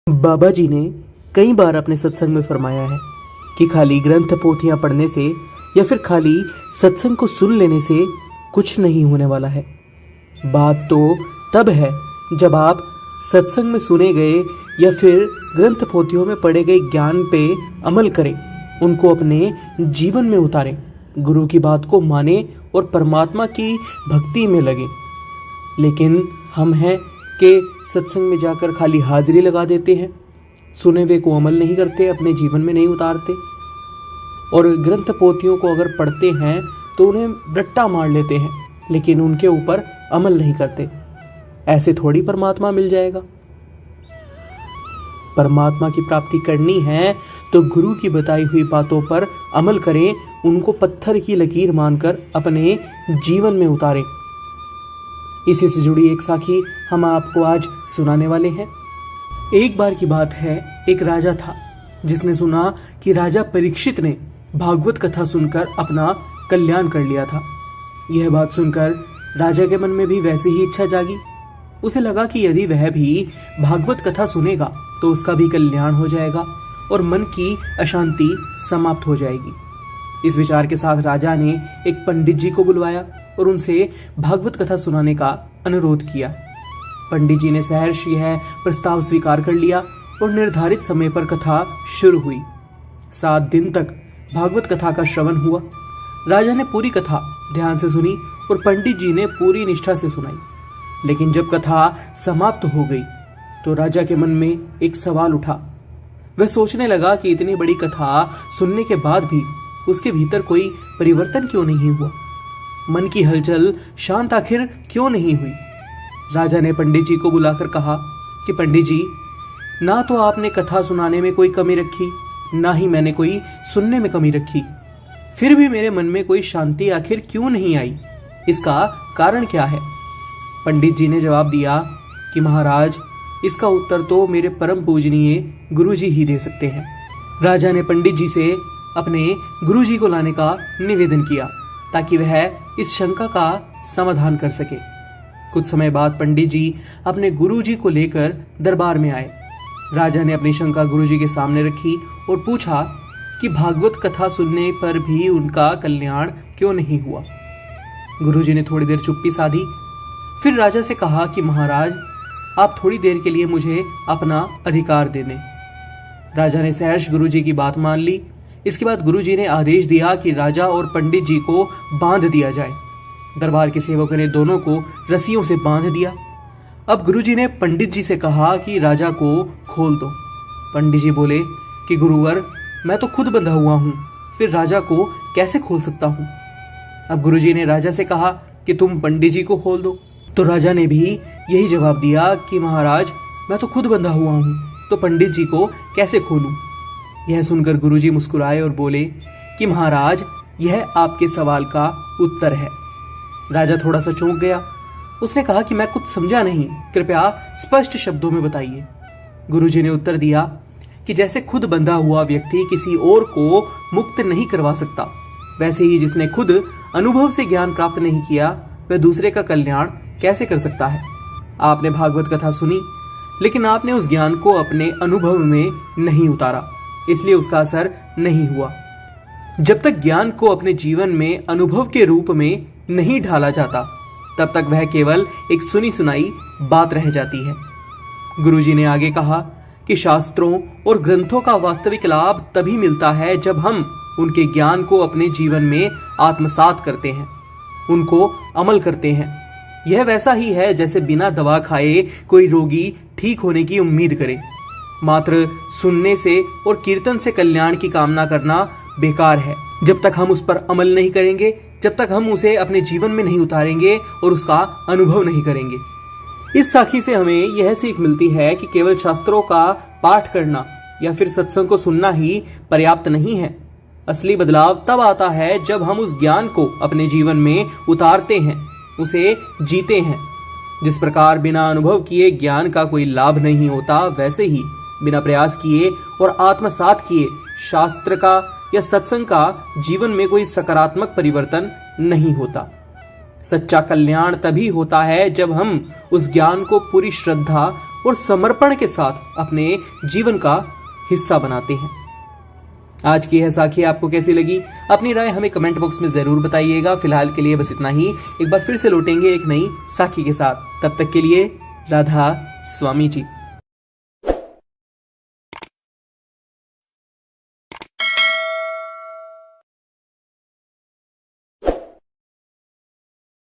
बाबा जी ने कई बार अपने सत्संग में फरमाया है कि खाली ग्रंथ पोथियां पढ़ने से या फिर खाली सत्संग को सुन लेने से कुछ नहीं होने वाला है। बात तो तब है जब आप सत्संग में सुने गए या फिर ग्रंथ पोथियों में पढ़े गए ज्ञान पे अमल करें, उनको अपने जीवन में उतारें, गुरु की बात को माने और परमात्मा की भक्ति में लगे। लेकिन हम हैं कि सत्संग में जाकर खाली हाजिरी लगा देते हैं, सुने हुए को अमल नहीं करते, अपने जीवन में नहीं उतारते, और ग्रंथ पोथियों को अगर पढ़ते हैं तो उन्हें रट्टा मार लेते हैं लेकिन उनके ऊपर अमल नहीं करते। ऐसे थोड़ी परमात्मा मिल जाएगा। परमात्मा की प्राप्ति करनी है तो गुरु की बताई हुई बातों पर अमल करें, उनको पत्थर की लकीर मानकर अपने जीवन में उतारें। इसी से जुड़ी एक साखी हम आपको आज सुनाने वाले हैं। एक बार की बात है, एक राजा था जिसने सुना कि राजा परीक्षित ने भागवत कथा सुनकर अपना कल्याण कर लिया था। यह बात सुनकर राजा के मन में भी वैसी ही इच्छा जागी। उसे लगा कि यदि वह भी भागवत कथा सुनेगा तो उसका भी कल्याण हो जाएगा और मन की अशांति समाप्त हो जाएगी। इस विचार के साथ राजा ने एक पंडित जी को बुलवाया और उनसे भागवत कथा सुनाने का अनुरोध किया। पंडित जी ने सहर्ष यह प्रस्ताव स्वीकार कर लिया और निर्धारित समय पर कथा शुरू हुई। 7 दिन तक भागवत कथा का श्रवण हुआ। राजा ने पूरी कथा ध्यान से सुनी और पंडित जी ने पूरी निष्ठा से सुनाई। लेकिन जब कथा समाप्त हो गई तो राजा के मन में एक सवाल उठा। वह सोचने लगा कि इतनी बड़ी कथा सुनने के बाद भी उसके भीतर कोई परिवर्तन क्यों नहीं हुआ, मन की हलचल शांत आखिर क्यों नहीं हुई। राजा ने पंडित जी को बुलाकर कहा कि पंडित जी, ना तो आपने कथा सुनाने में कोई कमी रखी, ना ही मैंने कोई सुनने में कमी रखी, फिर भी मेरे मन में कोई शांति आखिर क्यों नहीं आई, इसका कारण क्या है। पंडित जी ने जवाब दिया कि महाराज, इसका उत्तर तो मेरे परम पूजनीय गुरु जी ही दे सकते हैं। राजा ने पंडित जी से अपने गुरु जी को लाने का निवेदन किया ताकि वह इस शंका का समाधान कर सके। कुछ समय बाद पंडित जी अपने गुरु जी को लेकर दरबार में आए। राजा ने अपनी शंका गुरु जी के सामने रखी और पूछा कि भागवत कथा सुनने पर भी उनका कल्याण क्यों नहीं हुआ। गुरु जी ने थोड़ी देर चुप्पी साधी, फिर राजा से कहा कि महाराज, आप थोड़ी देर के लिए मुझे अपना अधिकार दे दें। राजा ने सहर्ष गुरु जी की बात मान ली। इसके बाद गुरु जी ने आदेश दिया कि राजा और पंडित जी को बांध दिया जाए। दरबार के सेवकों ने दोनों को रस्सियों से बांध दिया। अब गुरु जी ने पंडित जी से कहा कि राजा को खोल दो। पंडित जी बोले कि गुरुवर, मैं तो खुद बंधा हुआ हूँ, फिर राजा को कैसे खोल सकता हूँ। अब गुरु जी ने राजा से कहा कि तुम पंडित जी को खोल दो। तो राजा ने भी यही जवाब दिया कि महाराज, मैं तो खुद बंधा हुआ हूँ, तो पंडित जी को कैसे खोलूं। यह सुनकर गुरुजी मुस्कुराए और बोले कि महाराज, यह आपके सवाल का उत्तर है। राजा थोड़ा सा चौंक गया। उसने कहा कि मैं कुछ समझा नहीं, कृपया स्पष्ट शब्दों में बताइए। गुरुजी ने उत्तर दिया कि जैसे खुद बंधा हुआ व्यक्ति किसी और को मुक्त नहीं करवा सकता, वैसे ही जिसने खुद अनुभव से ज्ञान प्राप्त नहीं किया वह दूसरे का कल्याण कैसे कर सकता है। आपने भागवत कथा सुनी, लेकिन आपने उस ज्ञान को अपने अनुभव में नहीं उतारा, इसलिए उसका असर नहीं हुआ। जब तक ज्ञान को अपने जीवन में अनुभव के रूप में नहीं ढाला जाता, तब तक वह केवल एक सुनी सुनाई बात रह जाती है। गुरुजी ने आगे कहा कि शास्त्रों और ग्रंथों का वास्तविक लाभ तभी मिलता है जब हम उनके ज्ञान को अपने जीवन में आत्मसात करते हैं, उनको अमल करते हैं। यह वैसा ही है जैसे बिना दवा खाए कोई रोगी ठीक होने की उम्मीद करे। मात्र सुनने से और कीर्तन से कल्याण की कामना करना बेकार है। जब तक हम उस पर अमल नहीं करेंगे, जब तक हम उसे अपने जीवन में नहीं उतारेंगे और उसका अनुभव नहीं करेंगे। इस साखी से हमें यह सीख मिलती है कि केवल शास्त्रों का पाठ करना या फिर सत्संग को सुनना ही पर्याप्त नहीं है। असली बदलाव तब आता है जब हम उस ज्ञान को अपने जीवन में उतारते हैं, उसे जीते हैं। जिस प्रकार बिना अनुभव किए ज्ञान का कोई लाभ नहीं होता, वैसे ही बिना प्रयास किए और आत्मसात किए शास्त्र का या सत्संग का जीवन में कोई सकारात्मक परिवर्तन नहीं होता। सच्चा कल्याण तभी होता है जब हम उस ज्ञान को पूरी श्रद्धा और समर्पण के साथ अपने जीवन का हिस्सा बनाते हैं। आज की यह साखी आपको कैसी लगी? अपनी राय हमें कमेंट बॉक्स में जरूर बताइएगा। फिलहाल के लिए बस इतना ही। एक बार फिर से लौटेंगे एक नई साखी के साथ। तब तक के लिए राधा स्वामी जी।